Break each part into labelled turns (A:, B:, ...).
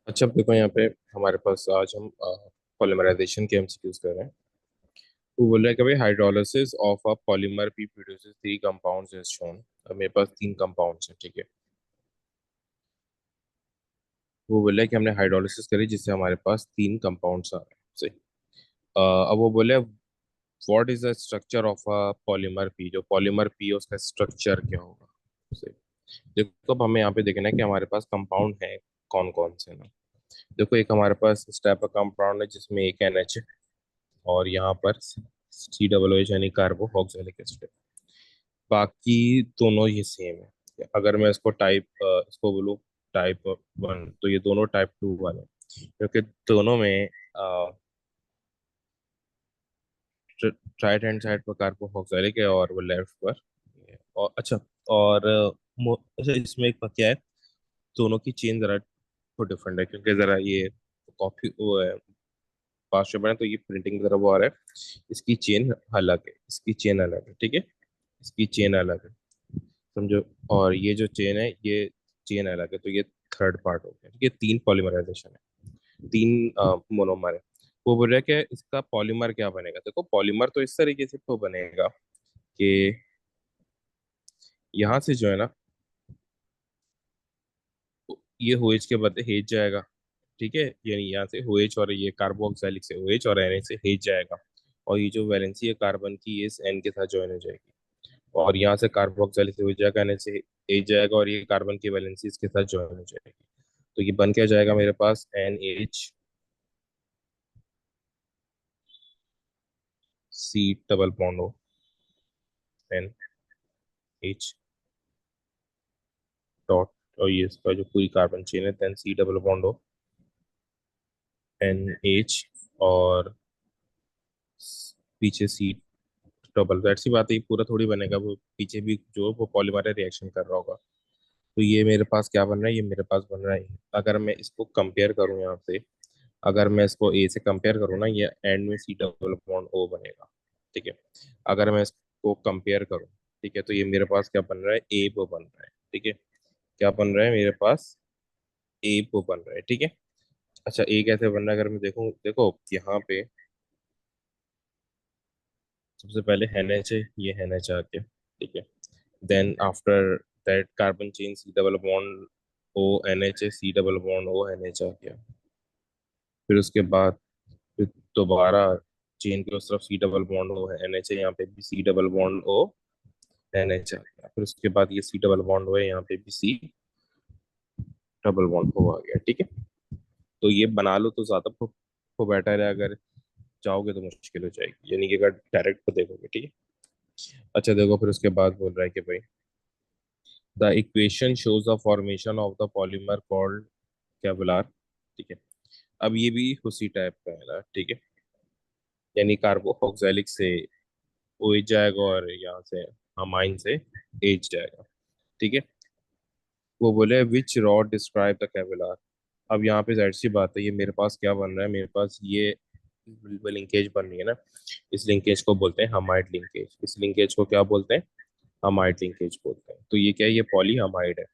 A: अच्छा, अब देखो यहाँ पे हमारे पास आज हम पॉलीमराइजेशन के एमसीक्यूज कर रहे हैं। वो बोल रहा है कि भाई hydrolysis of a polymer P produces three compounds as shown. अब मेरे पास तीन कंपाउंड्स हैं, ठीक है। वो बोल रहा है कि हमने हाइड्रोलिसिस करी जिससे हमारे पास तीन कंपाउंड्स आ रहे हैं, सही। अब वो बोले what is the structure of a polymer P, जो पॉलीमर पी है उसका स्ट्रक्चर क्या होगा, सही। देखो, अब हमें यहाँ पे देखना है कि हमारे पास कंपाउंड है कौन कौन से ना। देखो, एक हमारे पास इस टाइप का कंपाउंड है जिसमें एक NH है और यहाँ पर COOH यानी कार्बो ऑक्सैलिक एसिड है। बाकी दोनों ये सेम है। अगर मैं इसको बोलूँ टाइप 1, तो ये दोनों टाइप 2 वाले हैं, क्योंकि दोनों में राइट हैंड साइड पर कार्बो ऑक्सैलिक है और वो लेफ्ट पर ये है। और अच्छा, और अच्छा, इसमें एक क्या है, दोनों की चेन जरा तो डिफरेंट है, क्योंकि जरा ये कॉपी वो है, फास्ट पेपर है तो ये प्रिंटिंग की तरफ वो आ रहा है। इसकी चेन अलग है, इसकी चेन अलग है, ठीक है। इसकी चेन अलग है, समझो। और ये जो चेन है, ये चेन अलग है, तो ये थर्ड पार्ट हो गया। ये तीन पॉलीमराइजेशन है, तीन मोनोमर है। वो बोल रहा है कि इसका पॉलीमर क्या बनेगा। देखो, पॉलीमर तो इस तरीके से तो बनेगा कि यहाँ से जो है ना, ये OH के बदले हेज जाएगा, ठीक है। यानी यहाँ से OH और ये कार्बोक्सिलिक से OH और NH से हेज जाएगा। और ये जो वैलेंसी है कार्बन की, ये इस N के साथ ज्वाइन हो जाएगी। और यहाँ से कार्बोक्सिलिक से हो जाएगा, NH से H जाएगा, और ये कार्बन की वैलेंसी इसके साथ ज्वाइन हो जाएगी। तो ये बन क्या जाएगा मेरे पास, NH, C double bond O, NH dot, और ये इसका जो पूरी कार्बन चेन है, then C double bond O, NH, और पीछे C डबल। वैसी बात है, ये पूरा थोड़ी बनेगा, वो पीछे भी जो वो पॉलीमर रिएक्शन कर रहा होगा। तो ये मेरे पास क्या बन रहा है, ये मेरे पास बन रहा है। अगर मैं इसको कंपेयर करूँ यहाँ से, अगर मैं इसको ए से कंपेयर करूँ ना, ये एंड में C डबल बॉन्ड O बनेगा, ठीक है। अगर मैं इसको कंपेयर करूँ, ठीक है, तो ये मेरे पास क्या बन रहा है, ए वो बन रहा है, ठीक है। क्या बन रहा है मेरे पास, ए वो बन रहा है, ठीक है। अच्छा, ए कैसे बन रहा है, अगर मैं देखूँ, देखो यहाँ पे सबसे पहले NH है, ये NH आ गया, ठीक है। Then after that carbon chain C double bond O NH है, C double bond O NH आ गया। फिर उसके बाद फिर दोबारा चेन की उस तरफ C डबल बॉन्ड O है, NH है, यहाँ पे भी C double bond O NH आ गया। फिर उसके बाद ये C डबल बॉन्ड O है, यहाँ पे भी C डबल बॉन्ड O आ गया, ठीक है। तो ये बना लो तो ज्यादा को बेटर है, अगर चाहोगे तो मुश्किल हो जाएगी, यानी कि अगर डायरेक्ट को देखोगे, ठीक है। अच्छा देखो, फिर उसके बाद बोल रहा है कि भाई the equation shows the formation of the polymer called Kevlar, ठीक है। अब ये भी उसी टाइप का है ना, ठीक है। यानी कार्बोक्सिलिक से OH जाएगा और यहाँ से अमाइन से H जाएगा, ठीक है। वो बोले विच रॉड डिस्क्राइब द केवलार। अब यहाँ पे जाहिर सी बात है, ये मेरे पास क्या बन रहा है, मेरे पास ये लिंकेज बन रही है ना। इस लिंकेज को बोलते हैं हमाइड लिंकेज। इस लिंकेज को क्या बोलते हैं, हमाइड लिंकेज बोलते हैं। तो ये क्या है, ये पॉली हमाइड है।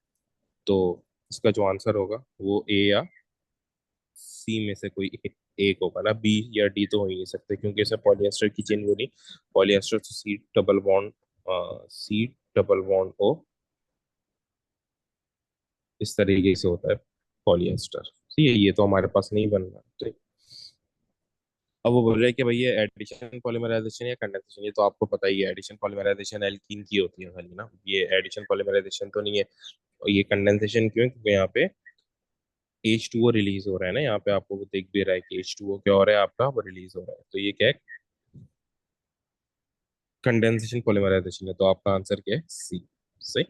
A: तो इसका जो आंसर होगा वो ए या सी में से कोई एक होगा ना, बी या डी तो हो ही नहीं सकते, क्योंकि इसे पॉलिएस्टर की चेन बनी। पॉलिएस्टर तो C डबल बॉन्ड O इस तरीके से होता है, पॉलिएस्टर। ठीक है, ये तो हमारे पास नहीं बन रहा, ठीक। अब वो बोल रहे हैं कि भाई ये एडिशन पॉलीमराइजेशन या कंडेंसेशन, ये तो आपको पता ही है, एडिशन पॉलीमराइजेशन एल्कीन की होती है खाली ना, ये एडिशन पॉलीमराइजेशन तो नहीं है। और ये कंडेंसेशन क्यों है? क्योंकि यहाँ पे H2O रिलीज हो रहा है ना, यहाँ पे आपको वो दिख भी रहा है कि H2O क्या हो रहा है आपका, वो रिलीज हो रहा है। तो ये क्या है, कंडेंसेशन पॉलीमराइजेशन है। तो आपका आंसर क्या है, सी, सही।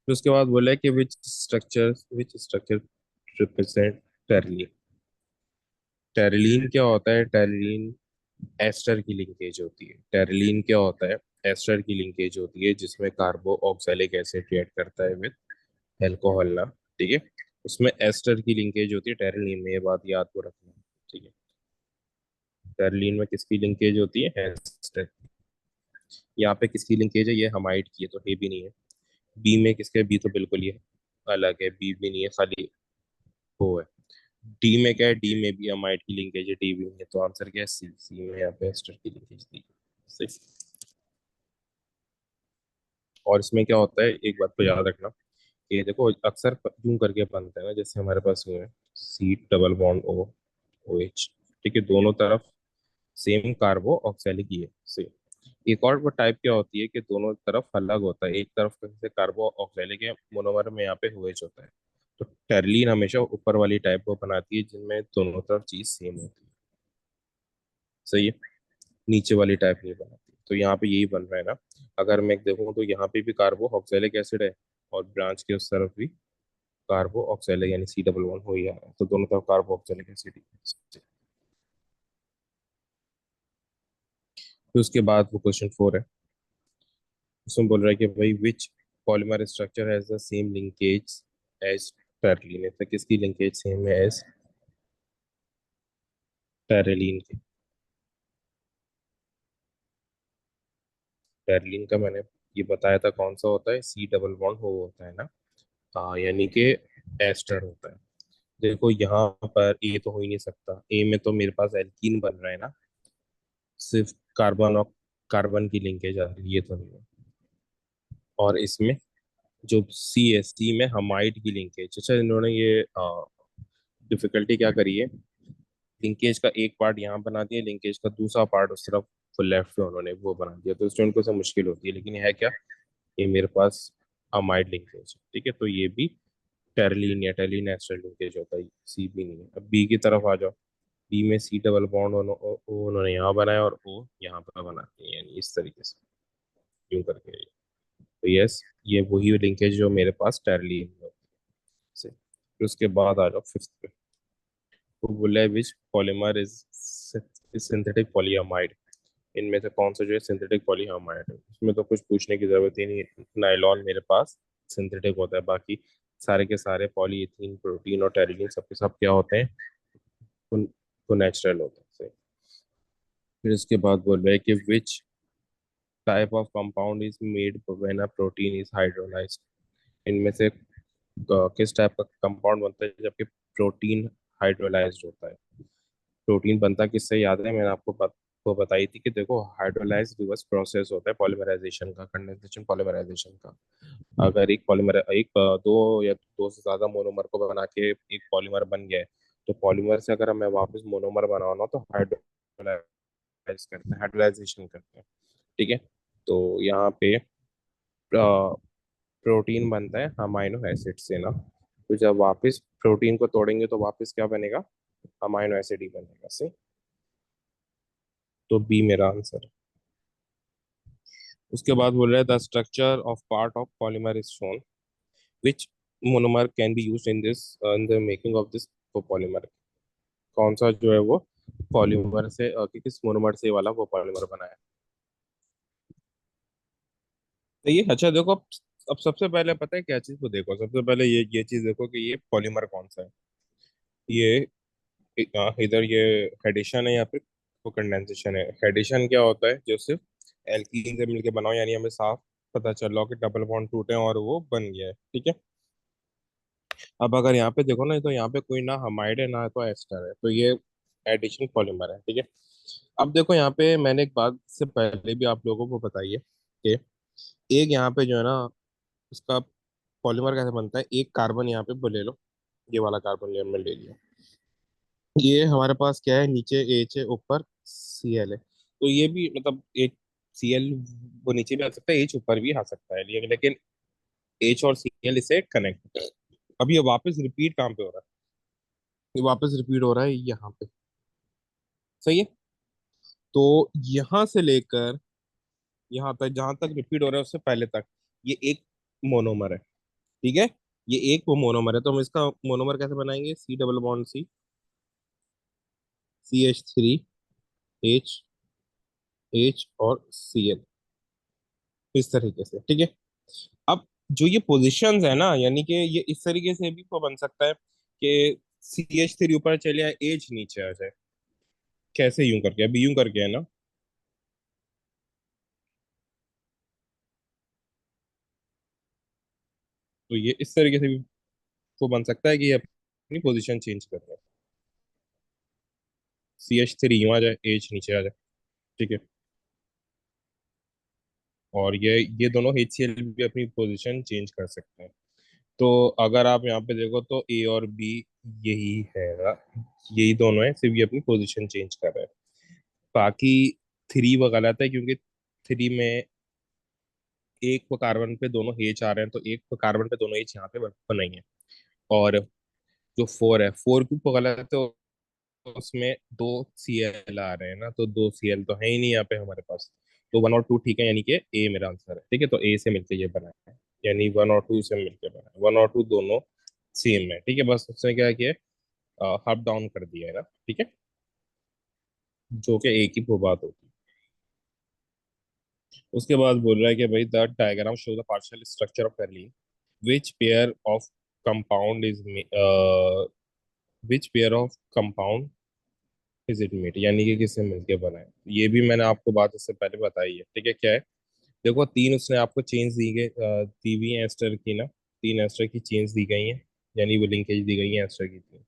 A: फिर उसके बाद बोला है कि विच स्ट्रक्चर रिप्रेजेंट टेरलीन। टेरलीन क्या होता है, टेरलीन एस्टर की लिंकेज होती है। टेरलीन क्या होता है, एस्टर की लिंकेज होती है, जिसमें कार्बो ऑक्सैलिक एसिड रिएक्ट करता है विद एल्कोहल ना, ठीक है। उसमें एस्टर की लिंकेज होती है टेरलीन में, ये बात याद को रखना, ठीक है। टेरलीन में किसकी लिंकेज होती है, एस्टर। यहाँ पे किसकी लिंकेज है, ये हमाइड की है, तो हे भी नहीं है। बी में किसके, बी तो बिल्कुल ही है, अलग है, बी भी नहीं है, खाली ओ है। डी में क्या है, डी में भी अमाइड की लिंकेज है, डी भी नहीं है, तो आंसर क्या है, सी। सी में यहाँ पे एस्टर की लिंकेज दी है। सही। और इसमें क्या होता है, एक बात को याद रखना, ये देखो अक्सर यूं करके बनता है ना, जैसे हमारे पास यूं है, C double bond O, O H. ठीक है, दोनों तरफ सेम कार्बो ऑक्सैलिक ही है। सेम। एक और वो टाइप क्या होती है कि दोनों तरफ अलग होता है, एक तरफ जैसे कार्बो ऑक्सैलिक है, मोनोमर में यहाँ पे OH होता है। तो टेरलीन हमेशा ऊपर वाली टाइप को बनाती है जिनमें दोनों तरफ चीज सेम होती है। सही है। नीचे वाली टाइप नहीं बनाती, तो यहाँ पे यही बन रहा है ना। अगर मैं देखूँ तो यहाँ पे भी कार्बो ऑक्सैलिक एसिड है, और ब्रांच के उस तरफ भी कार्बो ऑक्सैलिक यानी सी डबल वन हो ही आ रहा है, तो दोनों तरफ कार्बो ऑक्सैलिक एसिड ही है। फिर उसके बाद वो क्वेश्चन 4 है। उसमें बोल रहा है कि भाई which polymer structure has the same linkage as Terylene, तो किसकी लिंकेज सेम है एज टेरलीन की। टेरलीन का मैंने ये बताया था कौन सा होता है, सी डबल बॉन्ड हो होता है ना। हाँ, यानी कि एस्टर होता है। देखो यहाँ पर ए तो हो ही नहीं सकता, ए में तो मेरे पास एल्कीन बन रहा है ना, सिर्फ कार्बन और कार्बन की लिंकेज आ रही है, ये तो नहीं है। और इसमें जो सी है, सी में हमाइड की लिंकेज, अच्छा इन्होंने ये डिफिकल्टी क्या करी है, लिंकेज का एक पार्ट यहाँ बना दिया, लिंकेज का दूसरा पार्ट उस तरफ लेफ्ट में उन्होंने वो बना दिया, तो स्टूडेंट को सब मुश्किल होती है, लेकिन ये है क्या, ये मेरे पास अमाइड लिंकेज। ठीक है, तो ये भी टेरलीन या टेरलीन एस्टर लिंकेज होता है, सी भी नहीं है। अब बी की तरफ आ जाओ, बी में सी डबल बॉन्ड उन्होंने यहाँ बनाया और ओ यहाँ पर बनाते हैं, यानी इस तरीके से यूं करके। तो यस, ये वही लिंकेज जो मेरे पास टेरलीन में होती है। से फिर उसके बाद आ जाओ 5th पे। तो बोला है विच पॉलीमर इज सिंथेटिक पॉलीअमाइड, इनमें से कौन सा जो है सिंथेटिक पॉलीअमाइड है। इसमें तो कुछ पूछने की जरूरत ही नहीं है, नाइलॉन मेरे पास सिंथेटिक होता है, बाकी सारे के सारे पॉलीइथीन, प्रोटीन और टेरिलीन सबके सब क्या होते हैं, वो नेचुरल होते हैं। सही। फिर इसके बाद बोल रहे हैं कि विच type of compound is made when a protein is hydrolysed, इनमें से किस टाइप का कंपाउंड बनता है जबकि प्रोटीन हाइड्रोलाइज्ड होता है। प्रोटीन बनता किससे, याद है मैंने आपको को बताई थी कि देखो हाइड्रोलाइज रिवर्स प्रोसेस होता है पॉलीमराइजेशन का, कंडेंसेशन पॉलीमराइजेशन का। अगर दो या दो से ज्यादा मोनोमर को बना के एक पॉलीमर बन गया है, तो पॉलीमर से अगर हमें वापस मोनोमर बनाना हो तो हाइड्रोलाइज करते हैं, हाइड्रोलाइजेशन करते हैं। ठीक है, तो यहाँ पे प्रोटीन बनता है अमाइनो एसिड से ना, तो जब वापस प्रोटीन को तोड़ेंगे तो वापस क्या बनेगा, अमाइनो एसिड ही बनेगा। सही। तो बी मेरा आंसर है। उसके बाद बोल रहा है the structure of part of polymer is shown, which monomer can be use in this in the making of this polymer, कौन सा जो है वो पॉलीमर से किस मोनोमर से वाला वो पॉलीमर बनाया। तो ये अच्छा देखो, अब सबसे पहले पता है क्या चीज को देखो, सबसे पहले ये चीज देखो कि ये पॉलीमर कौन सा है। ये इधर ये हेडिशन है या फिर वो कंडेंसेशन है। हेडिशन क्या होता है, जो सिर्फ एल्कीन से मिलके बनाओ, यानी हमें साफ पता चल रहा हो कि डबल बॉन्ड टूटे हैं और वो बन गया है। ठीक है, अब अगर यहाँ पे देखो ना, तो यहाँ पे कोई ना हमाइड है ना तो एस्टर है, तो ये एडिशन पॉलीमर है। ठीक है, अब देखो यहाँ पे मैंने एक बात से पहले भी आप लोगों को बताई है कि एक यहाँ पे जो है ना, उसका पॉलीमर कैसे बनता है, एक कार्बन यहाँ पे वो ले लो, ये वाला कार्बन ले हमने ले लिया, ये हमारे पास क्या है, नीचे एच है, ऊपर Cl है, तो ये भी मतलब एक Cl वो नीचे भी आ सकता है, एच ऊपर भी आ सकता है, लेकिन एच और Cl इसे कनेक्ट। अब ये वापस रिपीट कहाँ पे हो रहा है, ये वापस रिपीट हो रहा है यहाँ पे। सही है, तो यहाँ से लेकर यहाँ तक, जहां तक रिपीट हो रहा है उससे पहले तक ये एक मोनोमर है। ठीक है, ये एक वो मोनोमर है, तो हम इसका मोनोमर कैसे बनाएंगे, C double bond C, CH3H, H और Cl, इस तरीके से। ठीक है, अब जो ये पोजीशंस है ना, यानी कि ये इस तरीके से भी तो बन सकता है कि CH3 ऊपर चले जाए, H नीचे आ जाए। कैसे, यूं करके, अभी यूं करके है ना, तो ये इस तरीके से भी वो बन सकता है कि ये अपनी पोजीशन चेंज कर रहा है। CH3 यूं आ जाए, H नीचे आ जाए। ठीक है। और ये दोनों HCl भी अपनी पोजीशन चेंज कर सकते हैं। तो अगर आप यहाँ पे देखो तो A और B यही है ना, यही दोनों है, सिर्फ ये अपनी पोजीशन चेंज कर रहे हैं। बाकी थ्री वो गलत है, क्योंकि थ्री में एक कार्बन पे दोनों एच आ रहे हैं, तो एक कार्बन पे दोनों एच यहाँ पे नहीं है। और जो फोर है, फोर क्यों गलत है, तो उसमें दो Cl आ रहे हैं ना, तो दो Cl तो है ही नहीं यहाँ पे हमारे पास। तो वन और टू ठीक है, यानी कि ए मेरा आंसर है। ठीक है, तो ए से मिलकर ये बना है, यानी वन और टू से मिलकर बना है। वन और टू दोनों सेम है। ठीक है, बस उसने क्या किया, हाफ डाउन कर दिया है ना। ठीक है, जो कि एक ही बात होती है। उसके बाद बोल रहा है कि भाई the diagram show the partial structure of alkene, which pair of compound is which pair of compound is it made, यानी कि किससे मिलके बना है। ये भी मैंने आपको बात इससे पहले बताई है। ठीक है, क्या है, देखो तीन उसने आपको चेन्स दी हुई है एस्टर की ना, तीन एस्टर की चेन्स दी गई हैं, यानी वो लिंकेज दी गई है एस्टर की तीन।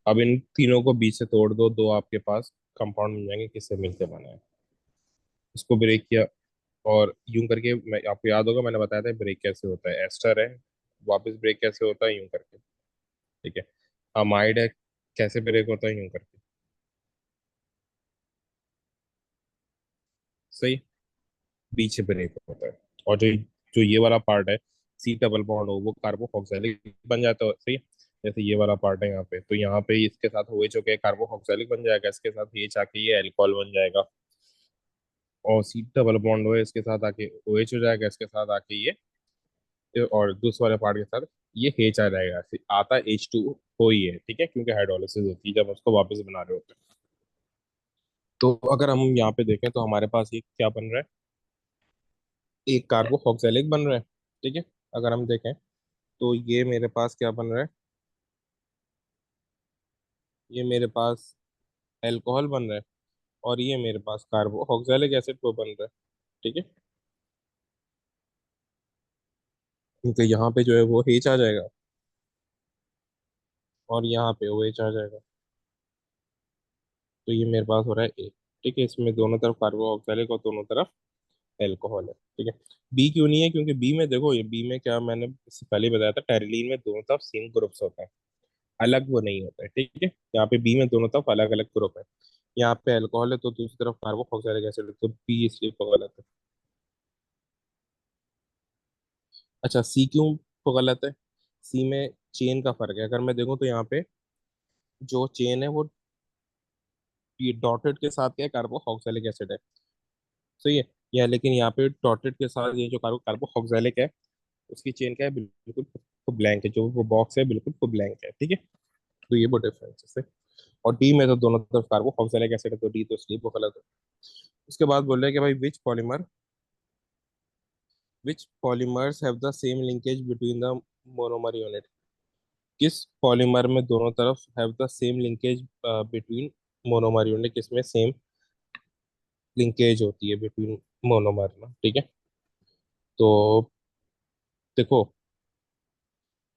A: अब इन तीनों को बीच से तोड़ दो, दो आपके पास कंपाउंड मिल जाएंगे किससे मिलके बना है। इसको ब्रेक किया, और यूं करके, मैं आपको याद होगा मैंने बताया था ब्रेक कैसे होता है, एस्टर है, वापस ब्रेक कैसे होता है, यूं करके। ठीक है, अमाइड है, कैसे ब्रेक होता है, यूं करके। सही, पीछे ब्रेक होता है। और जो जो ये वाला पार्ट है, सी डबल बॉन्ड हो, वो कार्बोक्सिलिक बन जाता है। सही, जैसे ये वाला पार्ट है यहाँ पे, तो यहाँ पे इसके साथ OH होके कार्बोक्सिलिक बन जाएगा, इसके साथ H आके ये अल्कोहल बन जाएगा। और सी डबल बॉन्ड हो, इसके साथ आके OH हो जाएगा, इसके साथ आके और दूसरे वाले पार्ट के साथ ये H आ जाएगा। फिर आता H2 हो ही है। ठीक है, क्योंकि हाइड्रोलिसिस होती है जब उसको वापस बना रहे होते हैं। तो अगर हम यहाँ पे देखें तो हमारे पास ये क्या बन रहा है, एक कार्बोक्सिलिक बन रहा है। ठीक है, अगर हम देखें तो ये मेरे पास क्या बन रहा है, ये मेरे पास अल्कोहल बन रहा है, और ये मेरे पास कार्बोक्सिलिक एसिड वो बन रहा है। ठीक है, क्योंकि यहाँ पे जो है वो H आ जाएगा, और यहाँ पे OH आ जाएगा, तो ये मेरे पास हो रहा है A। ठीक है, इसमें दोनों तरफ कार्बोक्सिलिक और दोनों तरफ एल्कोहल है। ठीक है, बी क्यों नहीं है, क्योंकि बी में देखो, ये बी में क्या, मैंने इससे पहले ही बताया था, टेरिलीन में दोनों तरफ सेम ग्रुप्स होता है, अलग वो नहीं होता है। ठीक है, यहाँ पे बी में दोनों तरफ अलग अलग ग्रुप है। यहाँ पे अल्कोहल है, तो दूसरी तरफ कार्बोक्सिलिक एसिड है, तो बी इसलिए तो गलत है। अच्छा, सी क्यों तो गलत है, सी में चेन का फर्क है। अगर मैं देखूँ तो यहाँ पे जो चेन है वो ये डॉटेड के साथ क्या है, कार्बोक्सिलिक एसिड है। सही है, या लेकिन यहाँ पे डॉटेड के साथ ये जो कार्बोक्सिलिक है, उसकी चेन क्या है, बिल्कुल ब्लैंक है, जो वो बॉक्स है बिल्कुल ब्लैंक है। ठीक है, तो ये वो डिफरेंस है। और डी में तो दोनों तरफ कार्बोक्सिलिक एसिड है, तो डी तो इसलिए वो गलत है। उसके बाद बोल रहे हैं कि भाई which polymers have the same linkage between the monomer unit, किस पॉलीमर में दोनों तरफ have the same linkage between monomer unit, किसमें सेम लिंकेज होती है बिटवीन मोनोमर ना। ठीक है, तो देखो,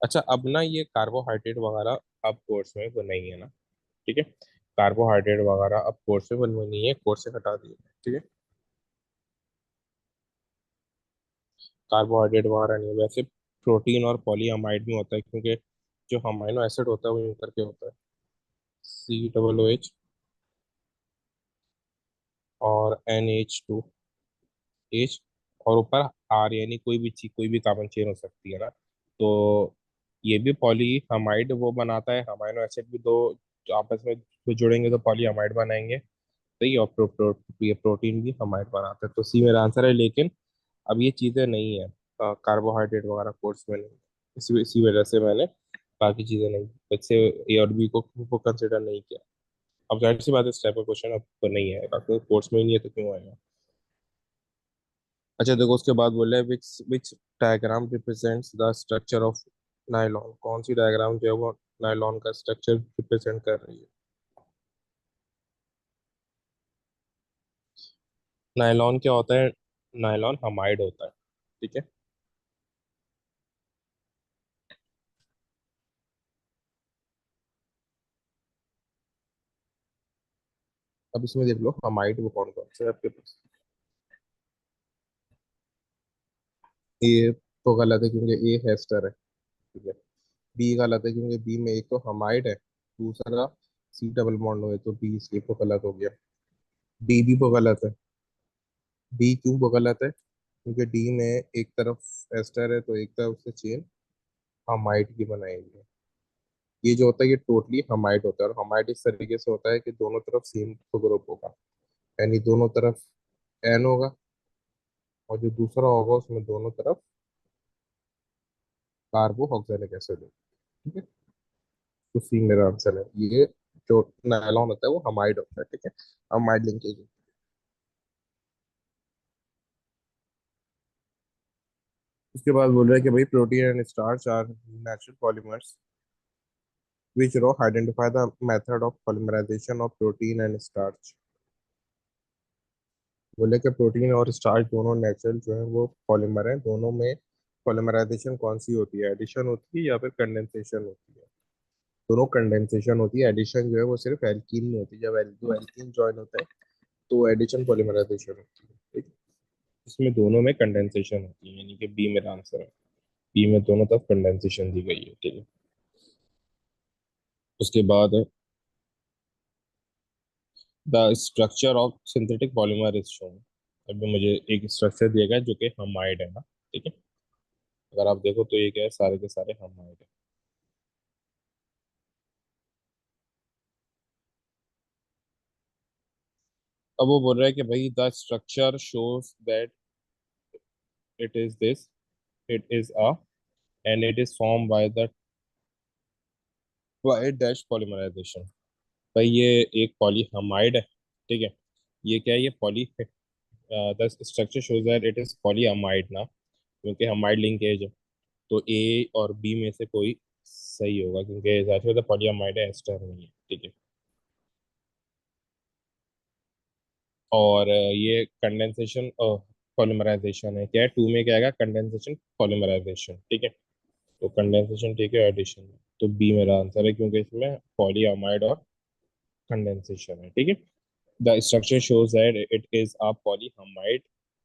A: अच्छा अब ना ये कार्बोहाइड्रेट वगैरह अब कोर्स में वो नहीं है ना। ठीक है, कार्बोहाइड्रेट वगैरह अब कोर्स में वो नहीं है, कोर्स से हटा दिए। ठीक है, कार्बोहाइड्रेट वगैरह नहीं है वैसे। प्रोटीन और पॉलीअमाइड में होता है, क्योंकि जो अमाइनो एसिड होता है वो यूं करके होता है, COOH और NH2H, और ऊपर R, यानी कोई भी चीज, कोई भी कार्बन चेन हो सकती है ना। तो ये भी पॉलीअमाइड वो बनाता है, अमाइनो एसिड भी दो जो आपस में जो जुड़ेंगे तो पॉलीअमाइड बनाएंगे। सही, और ये प्रोटीन भी अमाइड बनाता है, तो सी मेरा आंसर है। लेकिन अब ये चीज़ें नहीं है, कार्बोहाइड्रेट वगैरह कोर्स में नहीं, इसी वजह से मैंने बाकी चीज़ें नहीं, वैसे ए और बी को कंसिडर नहीं किया। अब जाहिर सी बात है, इस टाइप का क्वेश्चन अब तो नहीं आएगा, क्योंकि कोर्स में ही नहीं है तो क्यों आएगा। अच्छा देखो, उसके बाद बोले which which diagram represents the structure of nylon, कौन सी डायग्राम जो है वो नाइलॉन का स्ट्रक्चर रिप्रेजेंट कर रही है। नाइलॉन क्या होता है, नाइलॉन हमाइड होता है। ठीक है, अब इसमें देख लो हमाइट वो कौन कौन से है आपके पास। ए तो गलत है क्योंकि ए हेस्टर है, ठीक है। बी गलत है क्योंकि बी में एक तो हमाइट है, दूसरा सी डबल बॉन्ड है, तो बी इसलिए तो गलत हो गया। डी भी तो गलत है। डी क्यों वो गलत है, क्योंकि डी में एक तरफ एस्टर है तो एक तरफ से चेन हमाइट की बनाएंगे। ये जो होता है ये टोटली हमाइट होता है, और हमाइट इस तरीके से होता है कि दोनों तरफ सेम ग्रुप होगा, यानी दोनों तरफ एन होगा, और जो दूसरा होगा उसमें दोनों तरफ कार्बोक्सिलिक एसिड होगा, ठीक है। तो सी मेरा आंसर है। ये जो नायलॉन होता है वो हमाइड होता है, ठीक है, हमाइड लिंकेज। उसके बाद बोल रहा है कि भाई protein and starch are natural polymers which row identify the method of polymerization of protein and starch। बोले कि प्रोटीन और स्टार्च दोनों नेचुरल जो है वो पॉलीमर हैं, दोनों में पॉलीमराइजेशन कौन सी होती है, एडिशन होती है या फिर कंडेंसेशन होती है। दोनों कंडेंसेशन होती है, एडिशन जो है वो सिर्फ एल्कीन में होती है, जब दो एल्कीन ज्वाइन होता है तो एडिशन पॉलीमराइजेशन होती है, ठीक है। इसमें दोनों में कंडेंसेशन होती है, यानी कि बी मेरा आंसर है। बी में दोनों तरफ कंडेंसेशन दी गई है, ठीक है। उसके बाद the structure of synthetic polymer is shown. अभी मुझे एक स्ट्रक्चर दिया गया है जो कि हमाइड है ना, ठीक है। अगर आप देखो तो ये क्या है, सारे के सारे हमाइड है। अब वो बोल रहा है कि भाई the structure shows that it is this, it is a, and it is form by dash polymerization. भाई ये एक पॉलीहमाइड है, ठीक है। ये क्या है, ये poly, the structure shows that it is polyamide ना, क्योंकि हमाइड लिंकेज है, तो ए और बी में से कोई सही होगा, क्योंकि जाहिर सी बात है पॉलीअमाइड है, एस्टर नहीं है, ठीक है। और ये कंडेंसेशन पॉलीमराइजेशन है, क्या है, टू में क्या आएगा, कंडेंसेशन पॉलीमराइजेशन, ठीक है। तो कंडेंसेशन ठीक है, एडिशन, तो बी मेरा आंसर है, क्योंकि इसमें पॉलीअमाइड और कंडेंसेशन है, ठीक है। The structure shows that it is a polyamide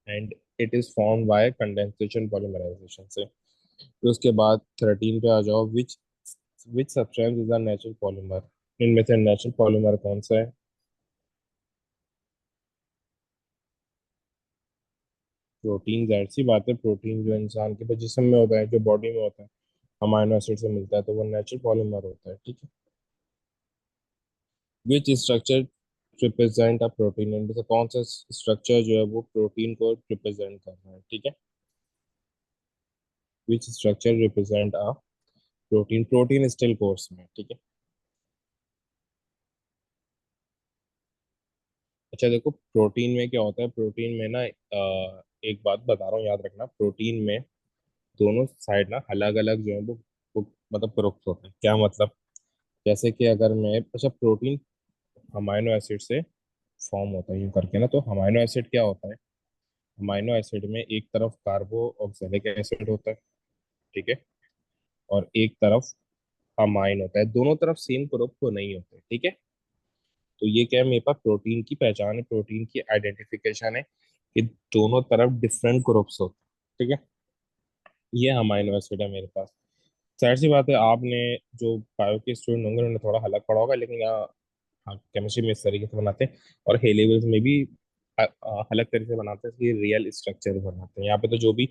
A: and it is formed by condensation polymerization से। फिर उसके बाद 13 पे आ जाओ, which substance is a natural polymer. इनमें से नेचुरल पॉलीमर कौन सा है। प्रोटीन, जाहिर सी बात है, प्रोटीन जो इंसान के जिस्म में होता है, जो बॉडी में होता है, अमाइनो एसिड से मिलता है, तो वो नेचुरल पॉलीमर होता है, ठीक है। Which structure represent a protein, इनमें से कौन सा स्ट्रक्चर जो है वो प्रोटीन को रिप्रेजेंट कर रहा है, ठीक है। Which structure represent a protein, protein still course में, ठीक है। अच्छा देखो, प्रोटीन में क्या होता है, प्रोटीन में ना एक बात बता रहा हूँ, याद रखना, प्रोटीन में दोनों साइड ना अलग अलग जो है वो मतलब ग्रुप्स होते हैं, क्या मतलब, जैसे कि अगर मैं, अच्छा प्रोटीन अमाइनो एसिड से फॉर्म होता है यूं करके ना, तो अमाइनो एसिड क्या होता है, अमाइनो एसिड में एक तरफ कार्बो ऑक्सैलिक एसिड होता है, ठीक है, और एक तरफ अमाइन होता है, दोनों तरफ सेम ग्रुप तो नहीं होते, ठीक है। तो ये क्या है, मेरे पास प्रोटीन की पहचान है, प्रोटीन की आइडेंटिफिकेशन है कि दोनों तरफ डिफरेंट ग्रुप्स होते हैं, ठीक है। ये अमाइनो एसिड है मेरे पास। जाहिर सी बात है, आपने जो बायो के स्टूडेंट होंगे उन्होंने थोड़ा अलग पढ़ा होगा, लेकिन यहाँ हाँ केमिस्ट्री में इस तरीके से बनाते हैं, और हे लेवल्स में भी अलग तरीके से बनाते हैं, कि रियल स्ट्रक्चर बनाते हैं। यहाँ पे तो जो भी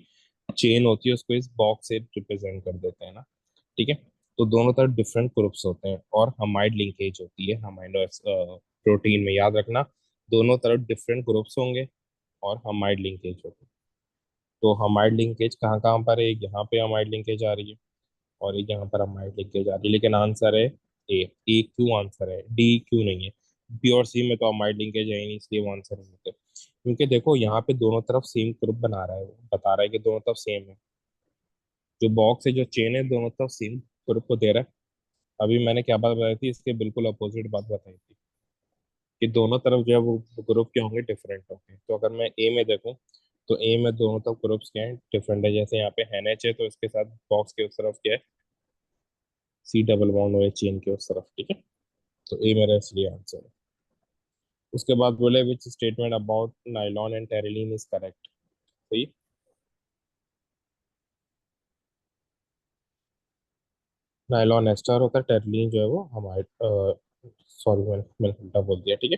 A: चेन होती है उसको इस बॉक्स से रिप्रेजेंट कर देते हैं ना, ठीक है। तो दोनों तरफ डिफरेंट ग्रुप्स होते हैं, और हमाइड लिंकेज होती है हमाइनो प्रोटीन में, याद रखना, दोनों तरफ डिफरेंट ग्रुप्स होंगे और हमाइड लिंकेज होगी। तो हमाइड लिंकेज कहाँ कहाँ पर है, एक यहाँ पे हमाइड लिंकेज आ रही है, और एक यहाँ पर हमाइड लिंकेज आ रही है, लेकिन आंसर है ए। ए क्यों आंसर है, डी क्यों नहीं है। बी और सी में तो हमाइड लिंकेज है ही नहीं, इसलिए वो आंसर नहीं होते, क्योंकि देखो यहाँ पे दोनों तरफ सेम ग्रुप बना रहा है, वो बता रहा है कि दोनों तरफ सेम है, जो बॉक्स है जो चेन है दोनों तरफ सेम ग्रुप को दे रहा है। अभी मैंने क्या बात बताई थी, इसके बिल्कुल अपोजिट बात बताई थी, कि दोनों तरफ जो है वो ग्रुप क्या होंगे, डिफरेंट होंगे। तो अगर मैं ए में देखूं, तो ए में दोनों तरफ ग्रुप्स क्या है, डिफरेंट है। जैसे यहाँ पे NH है तो इसके साथ बॉक्स के उस तरफ क्या है, सी डबल बॉन्ड हो चेन के उस तरफ, ठीक है। तो ए मेरा इसलिए आंसर है। उसके बाद बोले विच statement about nylon and terylene is correct. सही। नाइलॉन एस्टर होता है, टेरिलीन जो है वो हमारे, सॉरी मैंने उल्टा बोल दिया, ठीक है।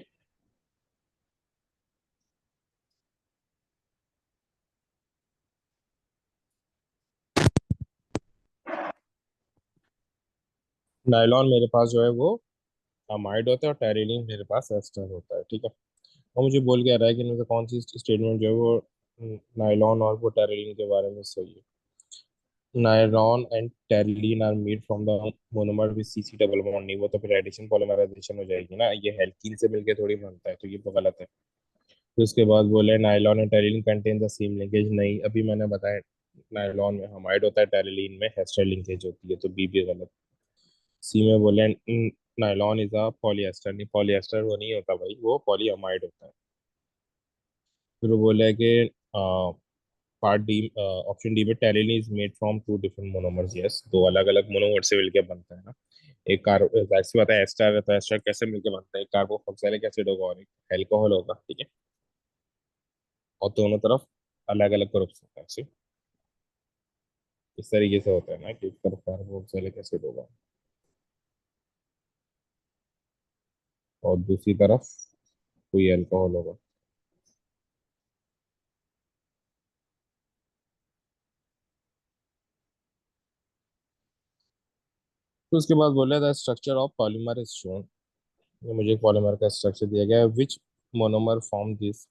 A: नाइलॉन मेरे पास जो है वो अमाइड होता है और टेरिलीन मेरे पास एस्टर होता है, ठीक है। और मुझे बोल के आ रहा है कि इनमें से कौन सी स्टेटमेंट जो है वो नाइलॉन और वो टेरिलीन के बारे में सही है। Nylon and terylene are made from the monomer with CC double bond, नहीं वो तो फिर एडिशन पॉलीमराइजेशन हो जाएगी ना, ये हेल्कीन से मिलके थोड़ी बनता है, तो ये तो गलत है। फिर उसके बाद बोले nylon and terylene contain the same linkage, नहीं अभी मैंने बताया नायलॉन में हमाइड होता है, टेरिलीन में हेस्टर लिंकेज होती है, तो बी भी गलत। सी में बोले नायलॉन इज अ पॉलीएस्टर, नहीं पॉलीएस्टर वो नहीं होता भाई, वो पॉलीअमाइड होता है। फिर वो बोला है कि पार्ट डी, ऑप्शन डी में terylene is made from two different monomers, yes दो अलग अलग मोनोमर से मिलकर बनता है ना। एक कार्बो, जाहिर सी बात है एस्टर है तो एस्टर कैसे मिलकर बनता है, एक कार्बोक्सिलिक एसिड होगा और एक अल्कोहल होगा, ठीक है। और दोनों तरफ अलग अलग ग्रुप्स होते हैं ऐसे, इस तरीके से होता है ना कि एक तरफ कार्बोक्सिलिक एसिड होगा और दूसरी तरफ कोई अल्कोहल होगा। तो उसके बाद बोला था structure of polymer is shown, ये मुझे एक पॉलीमर का स्ट्रक्चर दिया गया है, विच मोनोमर फॉर्म दिस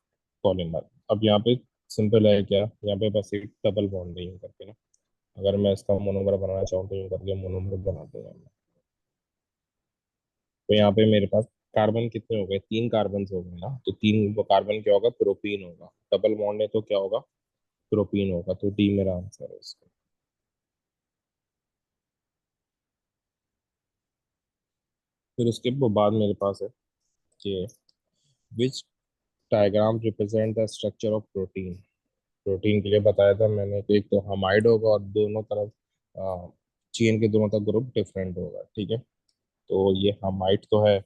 A: पॉलीमर। अब यहाँ पे सिंपल है क्या, यहाँ पे बस एक डबल बॉन्ड नहीं करके ना, अगर मैं इसका मोनोमर बनाना चाहूँ तो यूँ करके मोनोमर बना दूंगा मैं। तो यहाँ पे मेरे पास कार्बन कितने हो गए, तीन कार्बन हो गए ना, तो तीन वो कार्बन क्या होगा, प्रोपीन होगा, डबल बॉन्ड है तो क्या होगा, प्रोपीन होगा, तो डी मेरा आंसर है इसका। फिर उसके बाद मेरे पास है कि which diagram represent the structure of protein. Protein के लिए बताया था मैंने कि एक तो हमाइड होगा और दोनों तरफ चेन के दोनों तरफ ग्रुप डिफरेंट होगा, ठीक है। तो ये हमाइड तो है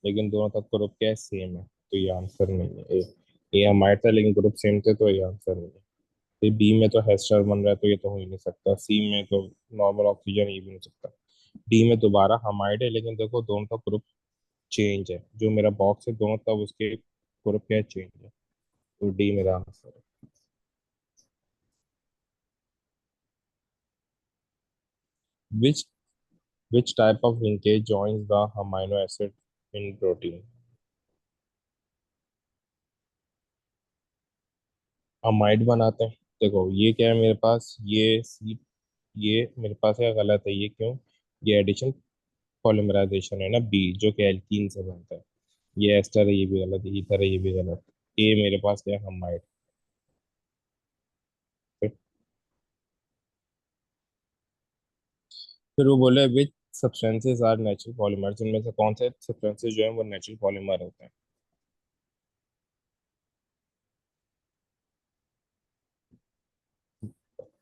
A: लेकिन दोनों तरफ ग्रुप क्या है, सेम है, तो ये आंसर नहीं है। ये हमाइड था लेकिन ग्रुप सेम थे, तो ये आंसर नहीं है। फिर बी में तो हेस्टर बन रहा है तो ये तो हो ही नहीं सकता, सी में तो नॉर्मल ऑक्सीजन, ये भी नहीं हो सकता। डी में दोबारा हमाइड है लेकिन देखो दोनों का ग्रुप चेंज है, जो मेरा बॉक्स है दोनों तब उसके ग्रुप क्या चेंज है, तो डी मेरा आंसर है। Which which type of linkage joins the amino acid in protein. Amide बनाते हैं, देखो ये क्या है मेरे पास, ये सी, ये मेरे पास है गलत है, ये क्यों, ये एडिशन पॉलीमराइजेशन है ना, बी जो कि एल्कीन से बनता है, ये एस्टर है ये भी गलत है, ईथर है ये भी गलत। ए मेरे पास क्या है, हमाइड। फिर वो बोले विच सब्सटेंसेस आर नेचुरल पॉलीमर्स, इनमें से कौन से सब्सटेंसेस जो है वो नेचुरल पॉलीमर होते हैं।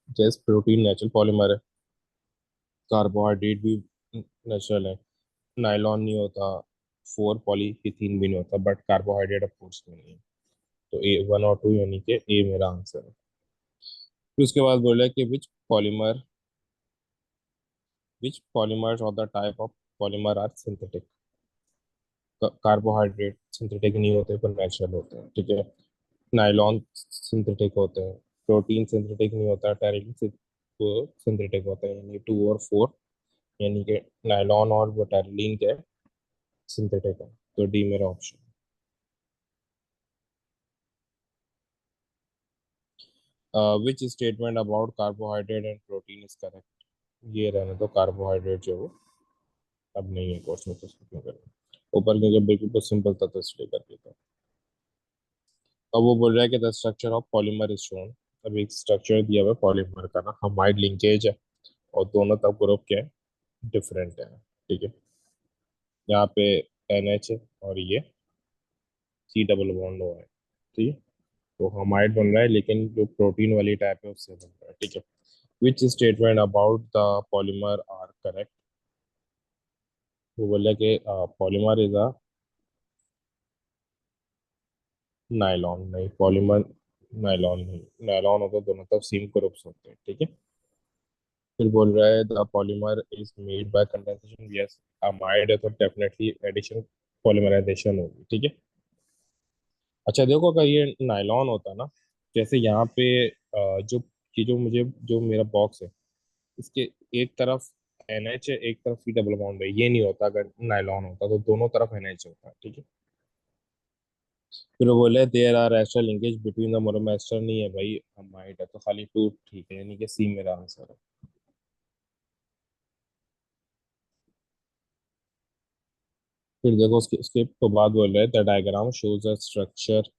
A: जैसे प्रोटीन नेचुरल पॉलीमर है, कार्बोहाइड्रेट भी नेचुरल है, नाइलॉन नहीं होता, फोर पॉलीइथीन भी नहीं होता, बट कार्बोहाइड्रेट ऑफ कोर्स में नहीं है। तो ए वन और टू यानी कि ए मेरा आंसर है। फिर उसके बाद बोला कि which polymers of the type of polymer are synthetic. Carbohydrate synthetic नहीं होते पर नेचुरल होते हैं, ठीक है। नाइलॉन सिंथेटिक होते हैं, प्रोटीन सिंथेटिक नहीं होता, टेरिन सिंथेटिक होता है, यानी टू और फोर, यानी कि नाइलॉन और वो टेरिलीन के सिंथेटिक है, तो डी मेरा option. Which statement about carbohydrate and protein is correct. ये रहने तो कार्बोहाइड्रेट जो है वो अब नहीं है क्वेश्चन, तो उसको क्यों करें ऊपर, क्योंकि बिल्कुल तो सिंपल था तो इसलिए कर देता। अब वो बोल रहा है कि the structure of polymer is shown, अब एक स्ट्रक्चर दिया हुआ है पॉलीमर का ना, हमाइड लिंकेज है और दोनों तब ग्रुप के डिफरेंट है, ठीक है। यहाँ पे NH है और ये C डबल बॉन्ड हुआ है, ठीक है। तो हमाइड बन रहा है लेकिन जो प्रोटीन वाली टाइप है उससे बन रहा है, ठीक है। Which statement about the polymer are correct. वो बोला कि पॉलीमर इज अ नायलॉन नहीं, पॉलीमर नायलॉन नहीं। नायलॉन होता दोनों तरफ सेम ग्रुप्स होते हैं, ठीक है। फिर बोल रहा है the polymer is made by condensation, yes. Amide है तो डेफिनेटली एडिशन पॉलीमराइजेशन होगी, ठीक है। अच्छा देखो, अगर ये नायलॉन होता ना, जैसे यहाँ पे जो ये जो मुझे जो मेरा बॉक्स है, इसके एक तरफ NH है, एक तरफ सी डबल बॉन्ड है, ये नहीं होता। अगर नायलॉन होता तो दोनों तरफ NH होता, ठीक है। फिर वो बोले there are extra linkage between the monomer, नहीं है भाई, अमाइड है तो खाली टू ठीक है, यानी कि सी मेरा आंसर है। फिर देखो उसके उसके तो बाद बोल रहे हैं the diagram shows the structure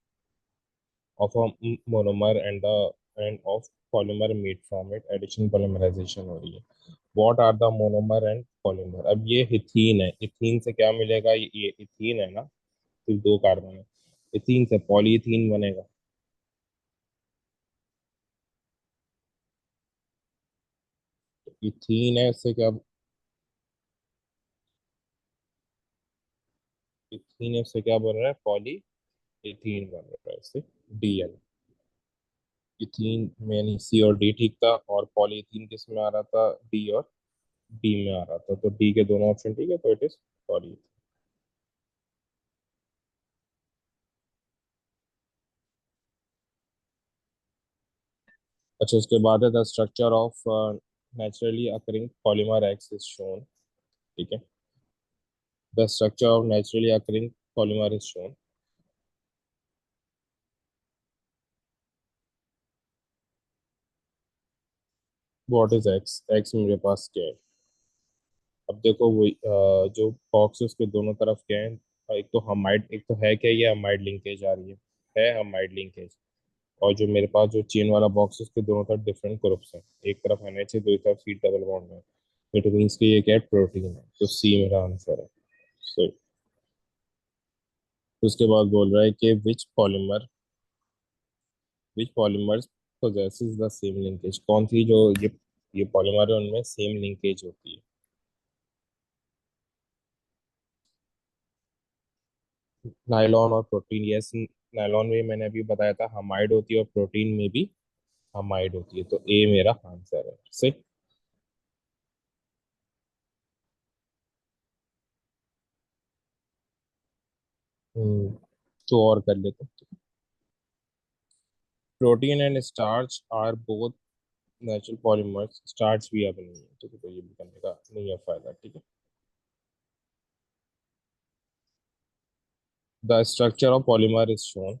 A: of a monomer and the end of polymer made from it, addition polymerization हो रही है। What are the monomer and polymer? अब ये इथीन है, इथीन से क्या मिलेगा? ये इथीन है ना, सिर्फ दो कार्बन है। इथीन से पॉलीथीन बनेगा। इथीन है, इससे क्या? इथीन है, इससे क्या बन रहा है? पॉली इथीन बन रहा है इससे। DN। इथीन में नहीं, C और D ठीक था, और पॉलीथीन किस में आ रहा था? D और D में आ रहा था, तो D के दोनों ऑप्शन ठीक है, तो इट इज पॉली। अच्छा उसके बाद है the structure of naturally occurring polymer x is shown, ठीक है। The structure of naturally occurring polymer is shown. What is x? X मेरे पास क्या है? अब देखो वो जो बॉक्स है उसके दोनों तरफ क्या है? एक तो हमाइड, एक तो है क्या, ये हमाइड लिंकेज आ रही है हमाइड लिंकेज। और जो मेरे पास जो चेन वाला बॉक्स है उसके दोनों तरफ डिफरेंट ग्रुप्स हैं, एक तरफ NH है, दूसरी तरफ C डबल बॉन्ड है। इट मीन्स कि ये क्या है? प्रोटीन है, तो C मेरा आंसर है। सो उसके बाद बोल रहा है कि which polymers possesses the same linkage? कौन सी जो ये पॉलीमर है उनमें सेम लिंकेज होती है? नायलॉन और प्रोटीन, यस। नायलॉन में मैंने अभी बताया था हमाइड होती है, और प्रोटीन में भी हमाइड होती है, तो A मेरा आंसर है से। तो और कर लेते। Protein and starch are both natural polymers, starch भी अब नहीं है, ठीक है, तो ये भी करने का नहीं है फायदा, ठीक है। The structure of polymer is shown.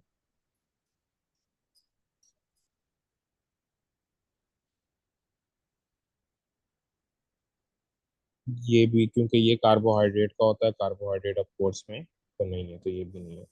A: ये भी क्योंकि ये कार्बोहाइड्रेट का होता है, कार्बोहाइड्रेट ऑफ कोर्स में, तो नहीं है, तो ये भी नहीं है।